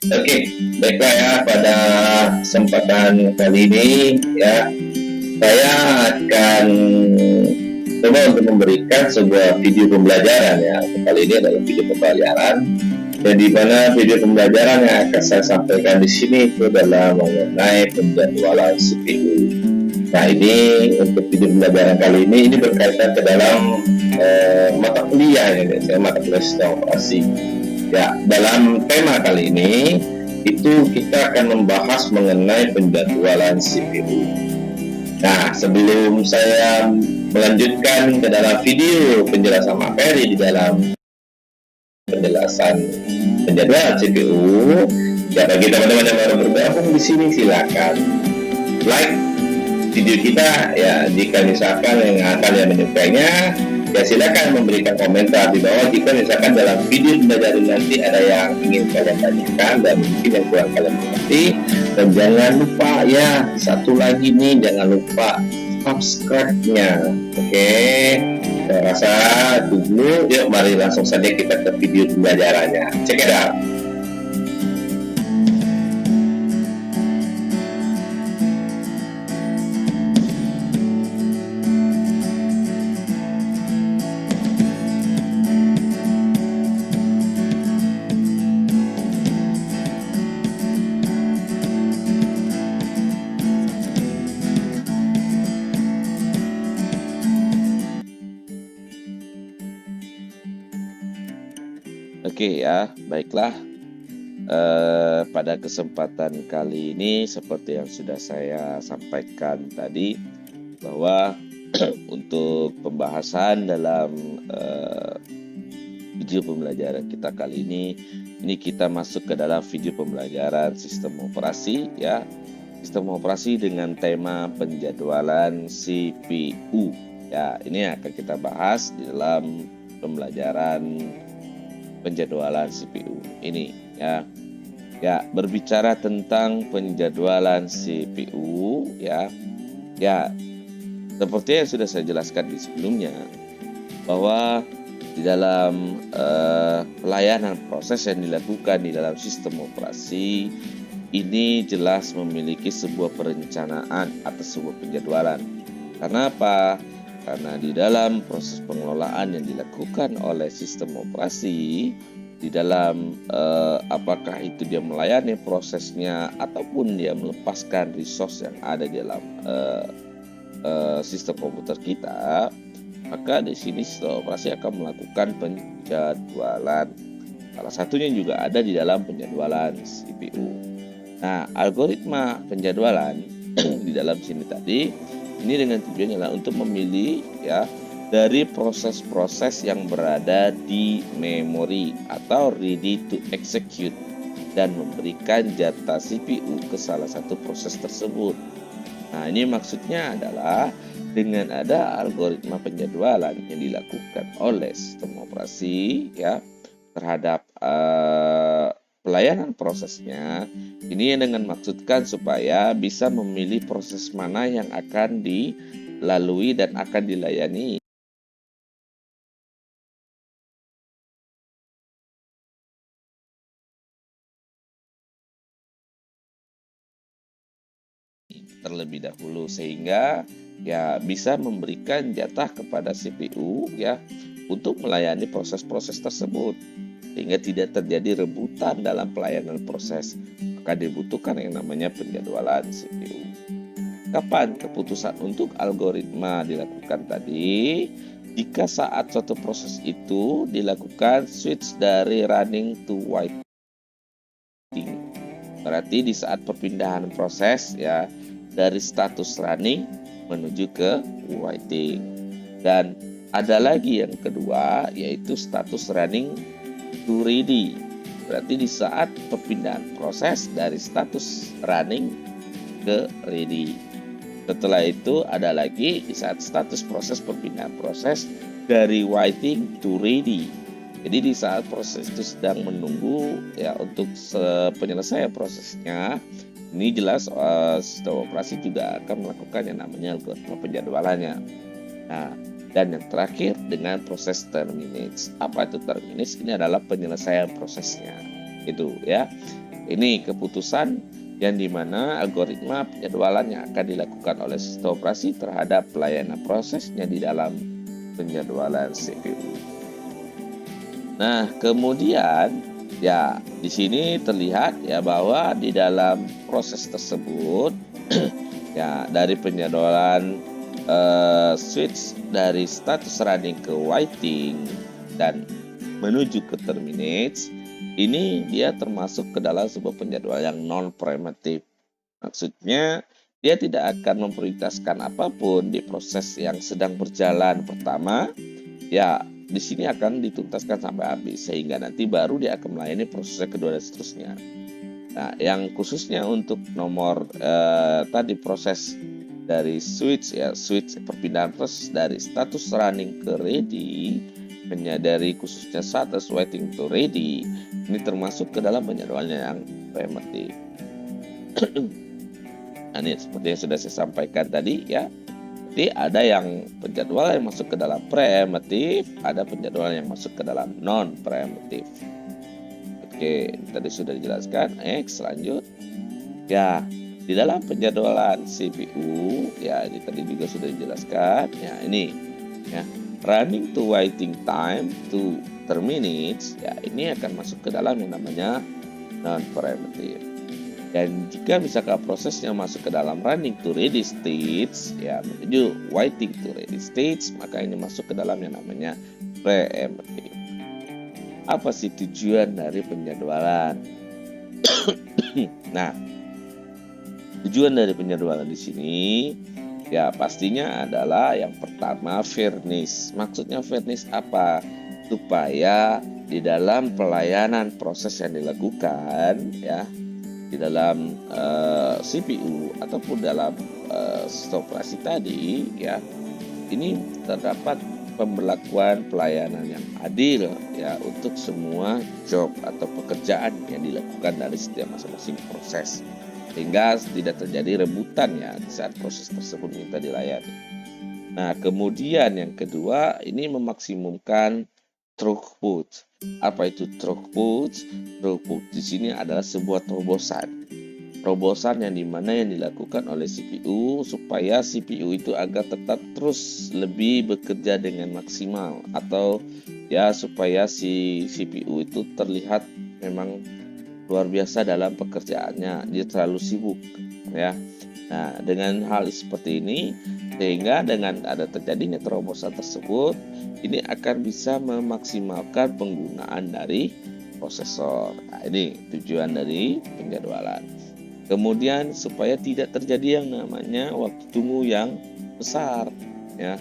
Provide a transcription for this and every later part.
Oke, baiklah ya, pada kesempatan kali ini ya, saya akan coba untuk memberikan sebuah video pembelajaran ya. Kali ini adalah video pembelajaran, dan di mana video pembelajaran yang akan saya sampaikan di sini itu adalah mengenai penjadwalan CPU. Nah, ini untuk video pembelajaran kali ini berkaitan ke dalam mata kuliah ini, saya mata kuliah sistem operasi. Ya, dalam tema kali ini itu kita akan membahas mengenai penjadwalan CPU. Nah, sebelum saya melanjutkan ke dalam video penjelasan materi di dalam penjelasan penjadwalan CPU, ya bagi teman-teman yang baru bergabung di sini silakan like video kita ya, jika misalkan yang kalian menyukainya ya silakan memberikan komentar di bawah jika misalkan dalam video pembelajaran nanti ada yang ingin kalian tanyakan dan mungkin yang kurang kalian mengerti. Dan jangan lupa ya, satu lagi nih, jangan lupa subscribe-nya. Oke, saya rasa dulu, yuk mari langsung saja kita ke video pembelajarannya. Check it out. Oke ya, baiklah. Pada kesempatan kali ini seperti yang sudah saya sampaikan tadi, bahwa untuk pembahasan dalam video pembelajaran kita kali ini kita masuk ke dalam video pembelajaran sistem operasi ya. Sistem operasi dengan tema penjadwalan CPU. Ya, ini akan kita bahas di dalam pembelajaran penjadwalan CPU ini ya. Ya, berbicara tentang penjadwalan CPU ya. Ya, seperti yang sudah saya jelaskan di sebelumnya, bahwa di dalam pelayanan proses yang dilakukan di dalam sistem operasi ini jelas memiliki sebuah perencanaan atau sebuah penjadwalan. Karena apa? Karena di dalam proses pengelolaan yang dilakukan oleh sistem operasi, di dalam apakah itu dia melayani prosesnya ataupun dia melepaskan resource yang ada di dalam sistem komputer kita, maka di sini sistem operasi akan melakukan penjadwalan. Salah satunya juga ada di dalam penjadwalan CPU. Nah, algoritma penjadwalan di dalam sini tadi ini dengan tujuannya adalah untuk memilih ya dari proses-proses yang berada di memori atau ready to execute dan memberikan jatah CPU ke salah satu proses tersebut. Nah, ini maksudnya adalah dengan ada algoritma penjadwalan yang dilakukan oleh sistem operasi ya terhadap pelayanan prosesnya, ini dengan maksudkan supaya bisa memilih proses mana yang akan dilalui dan akan dilayani terlebih dahulu, sehingga ya bisa memberikan jatah kepada CPU ya untuk melayani proses-proses tersebut, sehingga tidak terjadi rebutan dalam pelayanan proses. Maka dibutuhkan yang namanya penjadwalan CPU. Kapan keputusan untuk algoritma dilakukan tadi? Jika saat suatu proses itu dilakukan switch dari running to waiting, berarti di saat perpindahan proses ya dari status running menuju ke waiting. Dan ada lagi yang kedua, yaitu status running to ready. Berarti di saat perpindahan proses dari status running ke ready. Setelah itu ada lagi di saat status proses perpindahan proses dari waiting to ready. Jadi di saat proses itu sedang menunggu ya untuk penyelesaian prosesnya, ini jelas sistem operasi juga akan melakukan yang namanya algoritma penjadwalannya. Nah, dan yang terakhir dengan proses terminates. Apa itu terminates? Ini adalah penyelesaian prosesnya. Itu ya. Ini keputusan yang dimana algoritma penjadwalan yang akan dilakukan oleh sistem operasi terhadap pelayanan prosesnya di dalam penjadwalan CPU. Nah, kemudian ya di sini terlihat ya bahwa di dalam proses tersebut ya dari penjadwalan switch dari status running ke waiting dan menuju ke terminate, ini dia termasuk ke dalam sebuah penjadwalan yang non preemptive. Maksudnya dia tidak akan memprioritaskan apapun di proses yang sedang berjalan pertama. Ya, di sini akan dituntaskan sampai habis sehingga nanti baru dia akan melayani proses kedua dan seterusnya. Nah, yang khususnya untuk nomor tadi proses dari switch perpindahan proses dari status running ke ready, menyadari khususnya status waiting to ready, ini termasuk ke dalam penjadwalan yang preemptive. Nah, ini seperti yang sudah saya sampaikan tadi ya. Jadi ada yang penjadwalan yang masuk ke dalam preemptive, ada penjadwalan yang masuk ke dalam non preemptive. Oke, tadi sudah dijelaskan. Next, lanjut. Ya, di dalam penjadwalan CPU, ya ini tadi juga sudah dijelaskan. Ya, ini ya, running to waiting time to terminates, ya ini akan masuk ke dalam yang namanya non preemptive. Dan jika misalkan prosesnya masuk ke dalam running to ready stage, ya menuju waiting to ready stage, maka ini masuk ke dalam yang namanya preemptive. Apa sih tujuan dari penjadwalan? Nah, tujuan dari penjadwalan di sini ya pastinya adalah yang pertama fairness. Maksudnya fairness apa? Supaya di dalam pelayanan proses yang dilakukan ya di dalam CPU ataupun dalam sistem operasi tadi ya ini terdapat pemberlakuan pelayanan yang adil ya untuk semua job atau pekerjaan yang dilakukan dari setiap masing-masing proses sehingga tidak terjadi rebutan ya di saat proses tersebut minta dilayani. Nah, kemudian yang kedua ini memaksimumkan throughput. Apa itu throughput? Throughput di sini adalah sebuah terobosan yang dimana yang dilakukan oleh CPU supaya CPU itu agar tetap terus lebih bekerja dengan maksimal atau ya supaya si CPU itu terlihat memang luar biasa dalam pekerjaannya, dia terlalu sibuk ya. Nah, dengan hal seperti ini sehingga dengan ada terjadinya terobosan tersebut ini akan bisa memaksimalkan penggunaan dari prosesor. Nah, ini tujuan dari penjadwalan. Kemudian supaya tidak terjadi yang namanya waktu tunggu yang besar ya.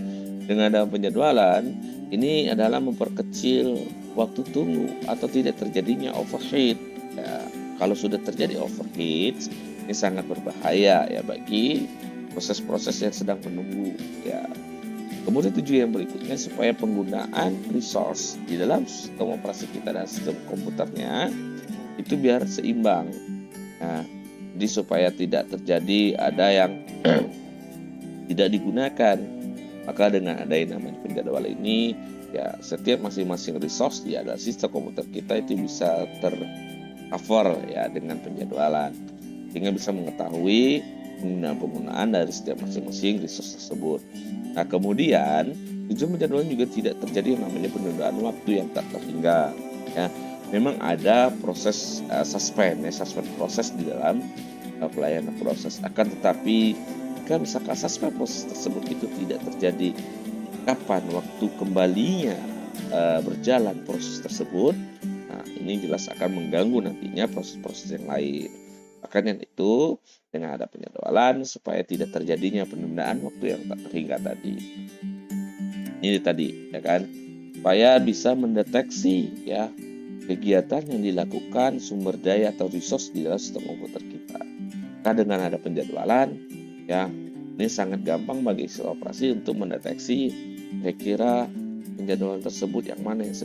Dengan ada penjadwalan ini adalah memperkecil waktu tunggu atau tidak terjadinya overheat. Ya, kalau sudah terjadi overheat ini sangat berbahaya ya bagi proses-proses yang sedang menunggu ya. Kemudian tujuan yang berikutnya supaya penggunaan resource di dalam sistem operasi kita dan sistem komputernya itu biar seimbang. Nah, jadi supaya tidak terjadi ada yang tidak digunakan. Maka dengan ada yang namanya penjadwalan ini, ya setiap masing-masing resource di adalah sistem komputer kita itu bisa tercover ya dengan penjadwalan, sehingga bisa mengetahui penggunaan dari setiap masing-masing resource tersebut. Nah, kemudian tujuan penjadwalan juga tidak terjadi yang namanya penundaan waktu yang tak terhingga. Ya, memang ada proses suspend proses di dalam pelayanan proses. Akan tetapi jika misalkan suspend proses tersebut itu tidak terjadi, kapan waktu kembalinya berjalan proses tersebut, nah ini jelas akan mengganggu nantinya proses-proses yang lain. Makanya itu dengan ada penjadwalan supaya tidak terjadinya penundaan waktu yang tak terhingga tadi. Ini tadi ya kan, supaya bisa mendeteksi ya kegiatan yang dilakukan sumber daya atau resource di dalam sistem komputer kita. Nah, dengan ada penjadwalan ya ini sangat gampang bagi sistem operasi untuk mendeteksi kira-kira penjadwalan tersebut yang mana yang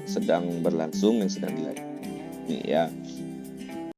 sedang berlangsung, yang sedang dilayani ya.